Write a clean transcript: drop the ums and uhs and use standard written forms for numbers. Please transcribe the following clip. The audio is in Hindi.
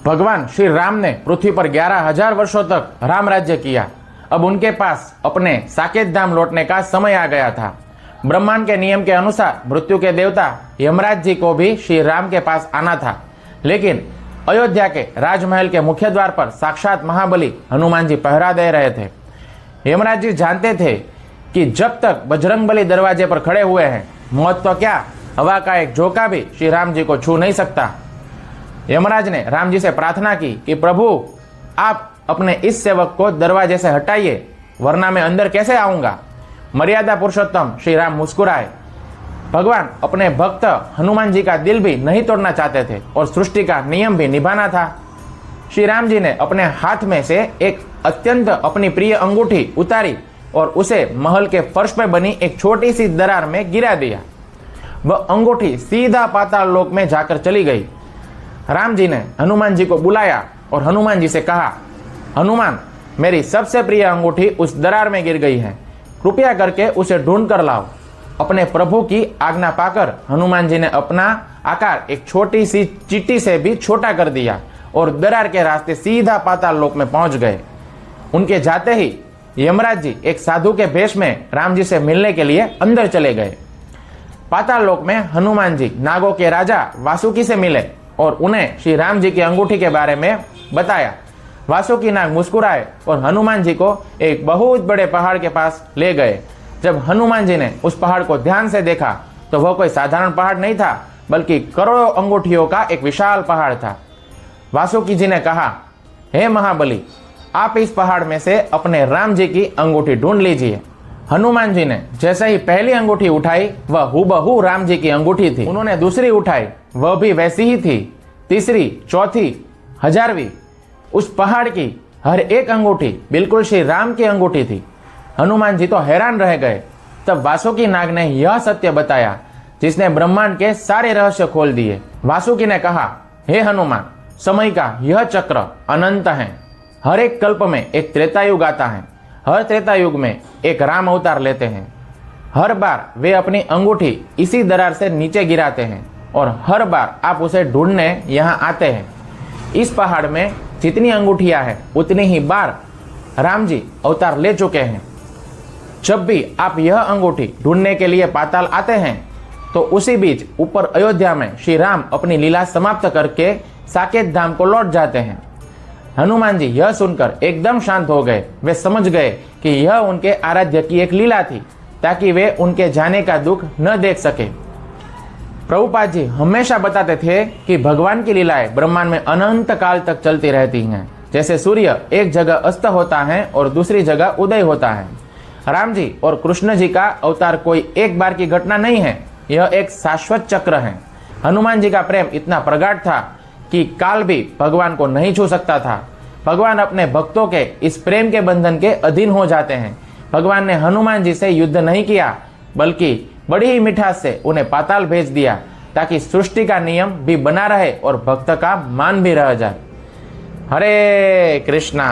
भगवान श्री राम ने पृथ्वी पर 11,000 वर्षों तक राम राज्य किया। अब उनके पास अपने साकेत धाम लौटने का समय आ गया था। ब्रह्मांड के नियम के अनुसार मृत्यु के देवता यमराज जी को भी श्री राम के पास आना था, लेकिन अयोध्या के राजमहल के मुख्य द्वार पर साक्षात महाबली हनुमान जी पहरा दे रहे थे। यमराज जी जानते थे कि जब तक बजरंगबली दरवाजे पर खड़े हुए हैं, मौत तो क्या, हवा का एक झोंका भी श्री राम जी को छू नहीं सकता। यमराज ने राम जी से प्रार्थना की कि प्रभु, आप अपने इस सेवक को दरवाजे से हटाइए, वरना मैं अंदर कैसे आऊंगा। मर्यादा पुरुषोत्तम श्री राम मुस्कुराए। भगवान अपने भक्त हनुमान जी का दिल भी नहीं तोड़ना चाहते थे और सृष्टि का नियम भी निभाना था। श्री राम जी ने अपने हाथ में से एक अत्यंत अपनी प्रिय अंगूठी उतारी और उसे महल के फर्श पर बनी एक छोटी सी दरार में गिरा दिया। वह अंगूठी सीधा पाताल लोक में जाकर चली गई। राम जी ने हनुमान जी को बुलाया और हनुमान जी से कहा, हनुमान, मेरी सबसे प्रिय अंगूठी उस दरार में गिर गई है, कृपया करके उसे ढूंढ कर लाओ। अपने प्रभु की आज्ञा पाकर हनुमान जी ने अपना आकार एक छोटी सी चींटी से भी छोटा कर दिया और दरार के रास्ते सीधा पाताल लोक में पहुंच गए। उनके जाते ही यमराज जी एक साधु के भेष में राम जी से मिलने के लिए अंदर चले गए। पाताल लोक में हनुमान जी नागों के राजा वासुकी से मिले और उन्हें श्री राम जी की अंगूठी के बारे में बताया। वासुकी नाग मुस्कुराए और हनुमान जी को एक बहुत बड़े पहाड़ के पास ले गए। जब हनुमान जी ने उस पहाड़ को ध्यान से देखा तो वह कोई साधारण पहाड़ नहीं था, बल्कि करोड़ों अंगूठियों का एक विशाल पहाड़ था। वासुकी जी ने कहा, हे महाबली, आप इस पहाड़ में से अपने राम जी की अंगूठी ढूंढ लीजिए। हनुमान जी ने जैसे ही पहली अंगूठी उठाई, वह हूबहू राम जी की अंगूठी थी। उन्होंने दूसरी उठाई, वह भी वैसी ही थी। तीसरी, चौथी, 1000वीं, उस पहाड़ की हर एक अंगूठी बिल्कुल श्री राम की अंगूठी थी। हनुमान जी तो हैरान रह गए। तब वासुकी नाग ने यह सत्य बताया जिसने ब्रह्मांड के सारे रहस्य खोल दिए। वासुकी ने कहा, हे हनुमान, समय का यह चक्र अनंत है। हर एक कल्प में एक त्रेता युग आता है। हर त्रेता युग में एक राम अवतार लेते हैं। हर बार वे अपनी अंगूठी इसी दरार से नीचे गिराते हैं और हर बार आप उसे ढूंढने यहाँ आते हैं। इस पहाड़ में जितनी अंगूठियाँ हैं उतनी ही बार राम जी अवतार ले चुके हैं। जब भी आप यह अंगूठी ढूंढने के लिए पाताल आते हैं तो उसी बीच ऊपर अयोध्या में श्री राम अपनी लीला समाप्त करके साकेत धाम को लौट जाते हैं। हनुमान जी यह सुनकर एकदम शांत हो गए। वे समझ गए कि यह उनके आराध्य की एक लीला थी, ताकि वे उनके जाने का दुख न देख सके। प्रभुपाद जी हमेशा बताते थे कि भगवान की लीलाएं ब्रह्मांड में अनंत काल तक चलती रहती हैं। जैसे सूर्य एक जगह अस्त होता है और दूसरी जगह उदय होता है। राम जी और कृष्ण जी का अवतार कोई एक बार की घटना नहीं है, यह एक शाश्वत चक्र है। हनुमान जी का प्रेम इतना प्रगाढ़ था कि काल भी भगवान को नहीं छू सकता था। भगवान अपने भक्तों के इस प्रेम के बंधन के अधीन हो जाते हैं। भगवान ने हनुमान जी से युद्ध नहीं किया, बल्कि बड़ी ही मिठास से उन्हें पाताल भेज दिया, ताकि सृष्टि का नियम भी बना रहे और भक्त का मान भी रह जाए। हरे कृष्णा।